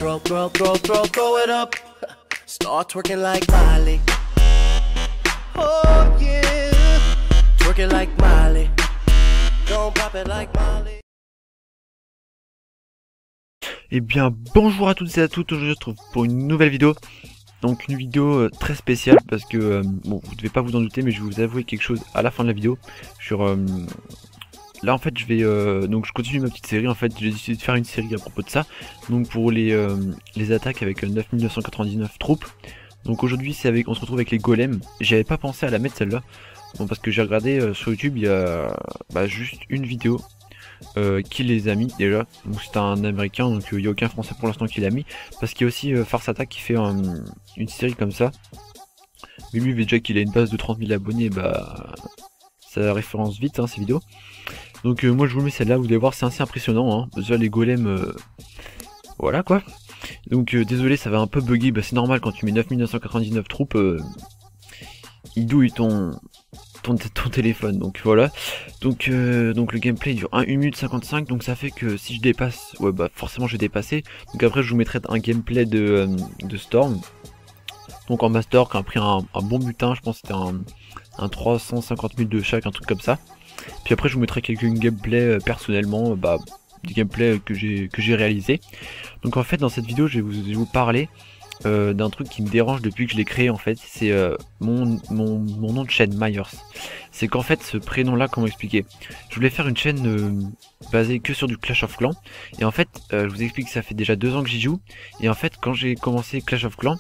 Throw it up. Start twerking like Miley. Oh yeah. Twerking like Miley. Don't pop it like Miley. Eh bien bonjour à toutes et à toutes, aujourd'hui je se retrouve pour une nouvelle vidéo. Donc une vidéo très spéciale parce que, bon, vous devez pas vous en douter, mais je vais vous avouer quelque chose à la fin de la vidéo. Sur, là en fait je vais, donc je continue ma petite série, en fait j'ai décidé de faire une série à propos de ça. Donc pour les attaques avec 9999 troupes. Donc aujourd'hui c'est avec, on se retrouve avec les golems. J'avais pas pensé à la mettre celle-là, bon, parce que j'ai regardé sur YouTube, il y a juste une vidéo qui les a mis déjà, donc c'est un américain, donc il n'y a aucun français pour l'instant qui l'a mis, parce qu'il y a aussi Farce Attack qui fait une série comme ça, mais lui déjà qu'il a une base de 30 000 abonnés, ça référence vite ces vidéos. Donc moi je vous mets celle-là, vous allez voir, c'est assez impressionnant, déjà les golems, voilà quoi. Donc désolé, ça va un peu bugger, c'est normal quand tu mets 9999 troupes, il douille ton téléphone, donc voilà. Donc le gameplay dure 1 minute 55, donc ça fait que si je dépasse, forcément je vais dépasser. Donc après je vous mettrai un gameplay de Storm, donc en master qui a pris un bon butin, je pense que c'était un 350 000 de chaque, un truc comme ça. Puis après je vous mettrai quelques gameplays personnellement, des gameplays que j'ai réalisé. Donc en fait dans cette vidéo je vais vous parler d'un truc qui me dérange depuis que je l'ai créé, en fait, c'est mon nom de chaîne Myers. C'est qu'en fait ce prénom là, comment expliquer, je voulais faire une chaîne basée que sur du Clash of Clans, et en fait je vous explique que ça fait déjà 2 ans que j'y joue, et en fait quand j'ai commencé Clash of Clans,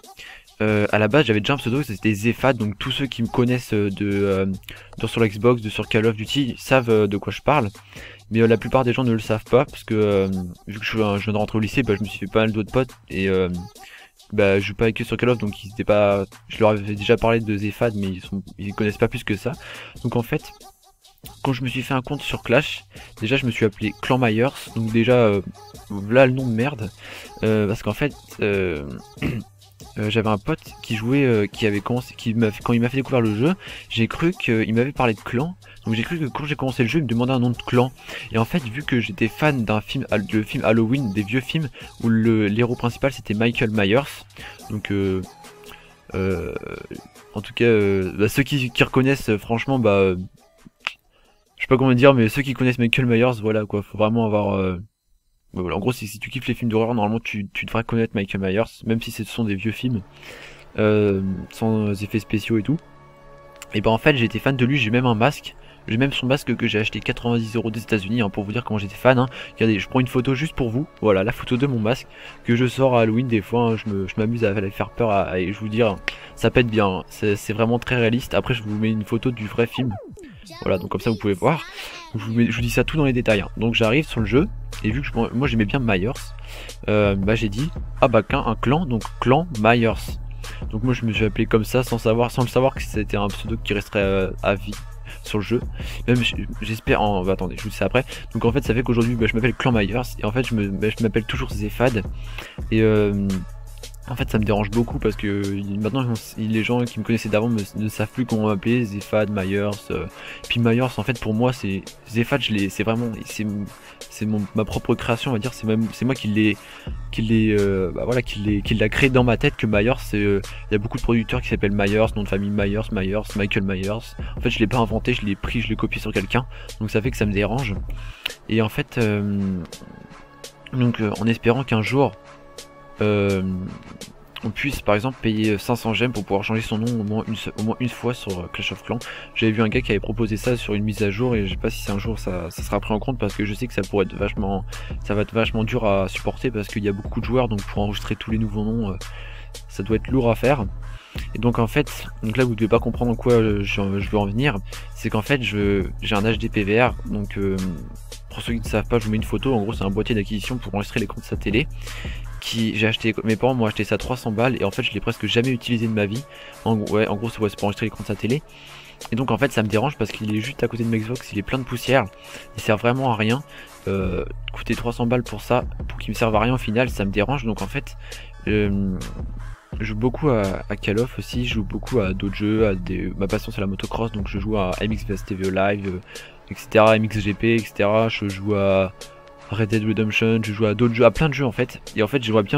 à la base j'avais déjà un pseudo, c'était Zephad, donc tous ceux qui me connaissent sur l'Xbox, sur Call of Duty savent de quoi je parle. Mais la plupart des gens ne le savent pas, parce que vu que je viens de rentrer au lycée, je me suis fait pas mal d'autres potes, et je joue pas que sur Call of, donc ils étaient pas, je leur avais déjà parlé de Zephad, mais ils connaissent pas plus que ça. Donc en fait, quand je me suis fait un compte sur Clash, déjà je me suis appelé Clan Myers, donc déjà là le nom de merde, parce qu'en fait j'avais un pote qui jouait, quand il m'a fait découvrir le jeu, j'ai cru qu'il m'avait parlé de clan. Donc j'ai cru que quand j'ai commencé le jeu, il me demandait un nom de clan. Et en fait, vu que j'étais fan d'un film, le film Halloween, des vieux films, où l'héros principal c'était Michael Myers. Donc en tout cas, ceux qui reconnaissent, franchement, je sais pas comment dire, mais ceux qui connaissent Michael Myers, voilà quoi, faut vraiment avoir... voilà, en gros, si tu kiffes les films d'horreur, normalement tu devrais connaître Michael Myers, même si ce sont des vieux films, sans effets spéciaux et tout. Et en fait, j'étais fan de lui, j'ai même un masque. J'ai même son masque que j'ai acheté 90 € des États-Unis, pour vous dire comment j'étais fan. Regardez, je prends une photo juste pour vous. Voilà, la photo de mon masque que je sors à Halloween des fois. Je m'amuse à faire peur et je vous dire, ça pète bien. C'est vraiment très réaliste. Après, je vous mets une photo du vrai film. Voilà, donc comme ça vous pouvez voir. Je vous dis ça tout dans les détails. Donc j'arrive sur le jeu et vu que moi j'aimais bien Myers, j'ai dit un clan, donc Clan Myers. Donc moi je me suis appelé comme ça sans le savoir que c'était un pseudo qui resterait à vie sur le jeu. Même j'espère attendez, je vous dis ça après. Donc en fait ça fait qu'aujourd'hui je m'appelle Clan Myers et en fait je m'appelle toujours Zephad. Et en fait ça me dérange beaucoup parce que maintenant les gens qui me connaissaient d'avant ne savent plus comment m'appeler, Zephad, Myers. Puis Myers en fait pour moi c'est Zephad, c'est vraiment ma propre création, on va dire. C'est moi qui l'a créé dans ma tête. Que Myers, il y a beaucoup de producteurs qui s'appellent Myers, nom de famille Myers, Michael Myers. En fait je l'ai pas inventé, je l'ai pris, je l'ai copié sur quelqu'un, donc ça fait que ça me dérange. Et en fait en espérant qu'un jour on puisse par exemple payer 500 gemmes pour pouvoir changer son nom au moins une fois sur Clash of Clans. J'avais vu un gars qui avait proposé ça sur une mise à jour et je sais pas si un jour ça sera pris en compte, parce que je sais que ça va être vachement dur à supporter parce qu'il y a beaucoup de joueurs, donc pour enregistrer tous les nouveaux noms ça doit être lourd à faire. Et donc en fait, là vous devez pas comprendre en quoi je veux en venir, c'est qu'en fait j'ai un HD PVR, donc pour ceux qui ne savent pas, je vous mets une photo. En gros c'est un boîtier d'acquisition pour enregistrer l'écran de sa télé, j'ai acheté, mes parents m'ont acheté ça 300 balles et en fait je l'ai presque jamais utilisé de ma vie. En gros c'est pour enregistrer l'écran de sa télé. Et donc en fait ça me dérange parce qu'il est juste à côté de ma Xbox, il est plein de poussière, il sert vraiment à rien. Coûter 300 balles pour ça, pour qu'il me serve à rien au final, ça me dérange. Donc en fait je joue beaucoup à Call of aussi, je joue beaucoup à d'autres jeux, ma passion c'est la motocross, donc je joue à MX vs TV Live, etc., MXGP, etc. Je joue à Red Dead Redemption, je joue à d'autres jeux, à plein de jeux en fait. Et en fait j'aimerais bien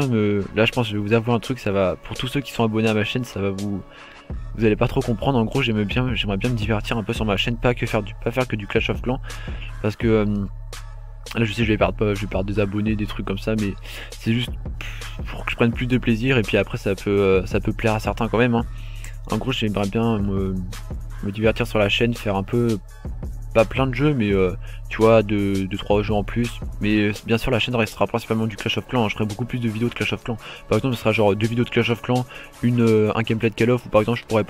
là je pense que je vais vous avouer un truc, ça va, pour tous ceux qui sont abonnés à ma chaîne, ça va vous allez pas trop comprendre. En gros j'aimerais bien me divertir un peu sur ma chaîne, pas faire que du Clash of Clans. Parce que là je sais je vais perdre des abonnés, des trucs comme ça, mais c'est juste pour que je prenne plus de plaisir. Et puis après ça peut plaire à certains quand même, hein. En gros j'aimerais bien me divertir sur la chaîne, faire un peu, pas plein de jeux, mais tu vois, 2-3 jeux en plus. Mais bien sûr la chaîne restera principalement du Clash of Clans, hein. Je ferai beaucoup plus de vidéos de Clash of Clans. Par exemple ce sera genre 2 vidéos de Clash of Clans, un gameplay de Call of, ou par exemple je pourrais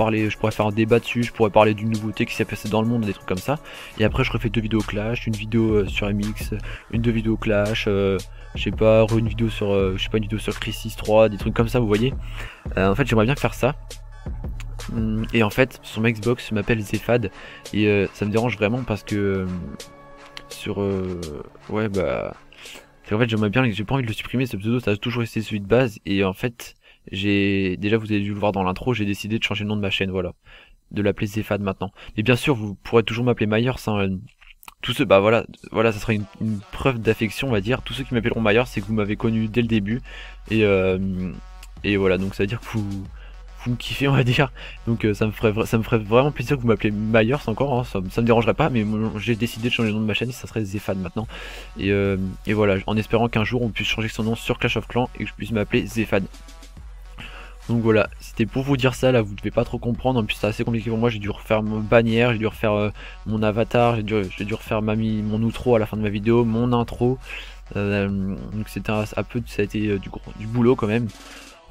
faire un débat dessus, je pourrais parler d'une nouveauté qui s'est passée dans le monde, des trucs comme ça. Et après je refais 2 vidéos Clash, une vidéo sur MX, deux vidéos Clash, je sais pas, une vidéo sur une vidéo sur Crisis 3, des trucs comme ça, vous voyez. En fait j'aimerais bien faire ça. Et en fait sur ma Xbox je m'appelle Zefad, et ça me dérange vraiment parce que ouais bah en fait j'aimerais bien, j'ai pas envie de le supprimer ce pseudo, ça a toujours resté celui de base. Et en fait déjà vous avez dû le voir dans l'intro, j'ai décidé de changer le nom de ma chaîne, voilà, de l'appeler Zefad maintenant. Mais bien sûr vous pourrez toujours m'appeler Myers, hein. Tous ceux, bah voilà ça sera une preuve d'affection on va dire. Tous ceux qui m'appelleront Myers c'est que vous m'avez connu dès le début, et voilà, donc ça veut dire que vous me kiffez on va dire. Donc ça me ferait vraiment plaisir que vous m'appelez Myers encore, hein. Ça me dérangerait pas, mais j'ai décidé de changer le nom de ma chaîne et ça serait Zefad maintenant. Et voilà, en espérant qu'un jour on puisse changer son nom sur Clash of Clans et que je puisse m'appeler Zefad. Donc voilà, c'était pour vous dire ça, là vous devez pas trop comprendre, en plus c'est assez compliqué pour moi, j'ai dû refaire mon bannière, j'ai dû refaire mon avatar, j'ai dû refaire mon outro à la fin de ma vidéo, mon intro, donc c'était ça a été du boulot quand même.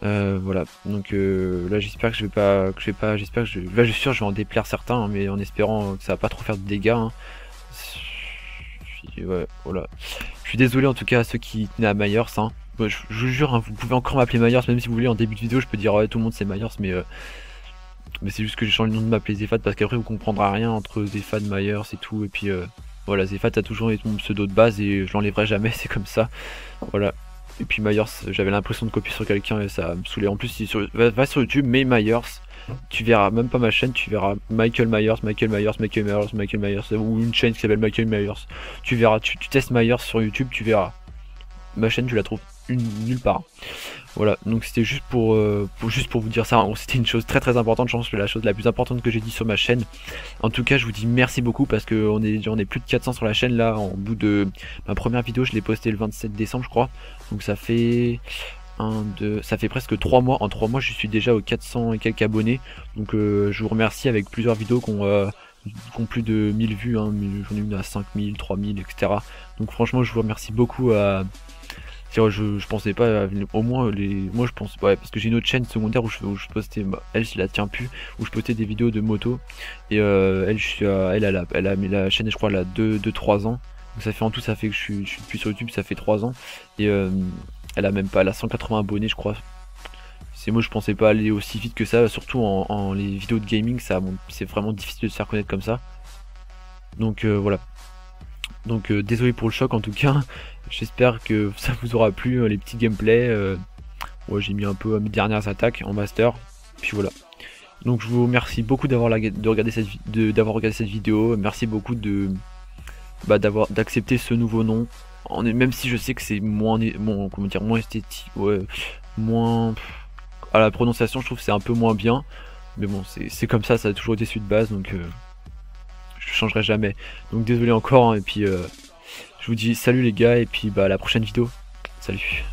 Voilà, donc là j'espère que je suis sûr que je vais en déplaire certains, hein, mais en espérant que ça va pas trop faire de dégâts, hein. Ouais, voilà. Je suis désolé en tout cas à ceux qui tenaient à Myers, hein. Bon, je vous jure, hein, vous pouvez encore m'appeler Myers, même si vous voulez. En début de vidéo je peux dire ouais tout le monde c'est Myers, mais c'est juste que j'ai changé le nom de m'appeler Zefad parce qu'après vous comprendrez rien entre Zefad, Myers et tout. Et puis voilà, Zefad a toujours été mon pseudo de base et je l'enlèverai jamais, c'est comme ça, voilà. Et puis Myers, j'avais l'impression de copier sur quelqu'un et ça me saoulait. En plus, va sur YouTube, mais Myers, tu verras même pas ma chaîne, tu verras Michael Myers, ou une chaîne qui s'appelle Michael Myers. Tu verras, tu testes Myers sur YouTube, tu verras. Ma chaîne, tu la trouves nulle part. Voilà, donc c'était juste pour vous dire ça. C'était une chose très très importante, je pense que c'est la chose la plus importante que j'ai dit sur ma chaîne. En tout cas je vous dis merci beaucoup parce que on est plus de 400 sur la chaîne là. En bout de ma première vidéo, je l'ai postée le 27 décembre je crois. Donc ça fait ça fait presque 3 mois. En 3 mois je suis déjà aux 400 et quelques abonnés. Donc je vous remercie, avec plusieurs vidéos qui ont plus de 1000 vues, hein. J'en ai une à 5000, 3000, etc. Donc franchement je vous remercie beaucoup. Je pensais pas au moins moi je pense, ouais, parce que j'ai une autre chaîne secondaire où je postais, elle je la tiens plus, où je postais des vidéos de moto, et elle a mis la chaîne, je crois elle a 2-3 ans, donc ça fait en tout, ça fait que je suis plus sur YouTube, ça fait 3 ans, et elle a 180 abonnés je crois. Moi je pensais pas aller aussi vite que ça, surtout en les vidéos de gaming, c'est vraiment difficile de se faire connaître comme ça. Donc voilà. Donc désolé pour le choc en tout cas, j'espère que ça vous aura plu, les petits gameplays. Ouais, j'ai mis un peu mes dernières attaques en master, puis voilà. Donc je vous remercie beaucoup d'avoir regardé cette vidéo, merci beaucoup d'accepter ce nouveau nom, même si je sais que c'est moins esthétique, ouais, moins à la prononciation, je trouve que c'est un peu moins bien, mais bon c'est comme ça a toujours été celui de base, donc je changerai jamais. Donc désolé encore, hein, et puis je vous dis salut les gars, et puis à la prochaine vidéo. Salut.